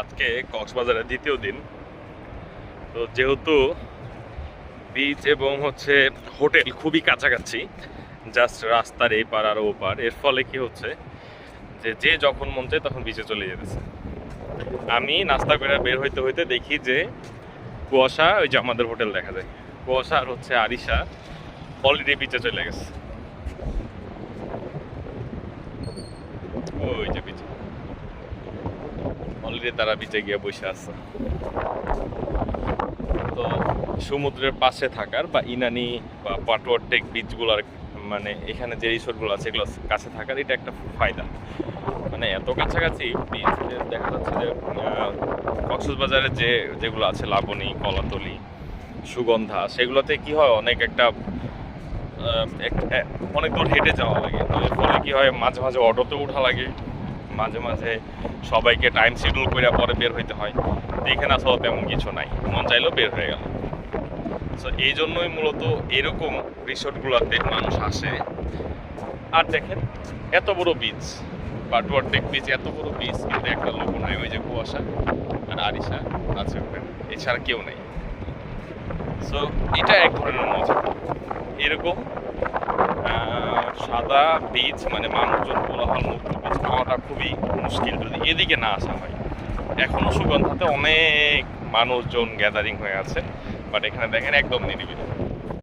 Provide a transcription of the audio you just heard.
আজকে কক্সবাজারের দ্বিতীয় দিন। তো যেহেতু বিচ এবং হোটেল খুবই কাছাকাছি, জাস্ট রাস্তার এই পার আর ও পার, এর ফলে কি হচ্ছে যে যে যখন মন চায় তখন বিচে চলে যেতেছে। আমি নাস্তা করে বের হইতে হইতে দেখি যে কুয়াশা, ওই যে আমাদের হোটেল দেখা যায়, কুয়াশা আর আরিশা অলরেডি বিচে চলে গেছে। ওই যে বিচে অলরেডি তারা বিচে গিয়ে বসে আছে। তো সমুদ্রের পাশে থাকার বা ইনানি বা পাটোয়ার টেক বিচগুলোর, মানে এখানে যে রিসোর্টগুলো আছে এগুলো কাছে থাকার এটা একটা ফায়দা। মানে এত কাছাকাছি বিচ দেখা যাচ্ছে যে কক্সবাজারে যেগুলো আছে লাবণী, কলাতলি, সুগন্ধা, সেগুলোতে কি হয় অনেক অনেক দূর হেঁটে যাওয়া লাগে। তো এর ফলে কি হয় মাঝে মাঝে অটোতে ওঠা লাগে, মাঝে মাঝে সবাইকে টাইম শিডিউল করে পরে বের হইতে হয়। এখানে আসলে তেমন কিছু নাই, মন চাইলেও বের হয়ে গেল। সো এই জন্যই মূলত এরকম রিসোর্টগুলোতে মানুষ আসে। আর দেখেন এত বড় বিচ, পাটুয়ার টেক বিচ, এত বড় বিচ, কিন্তু একটা লোক নাই। ওই যে কুয়াশা আর আরিশা আছে ওখানে, এছাড়া কেউ নেই। সো এটা এক ধরনের মজা। এরকম সাদা বিচ, মানে মানুষজন কোলাহল মুক্ত বিচ পাওয়াটা খুবই মুশকিল যদি এদিকে না আসা হয়। এখনো সুগন্ধাতে অনেক মানুষজন গ্যাদারিং হয়ে আছে, বাট এখানে দেখেন একদম নিরিবিলি।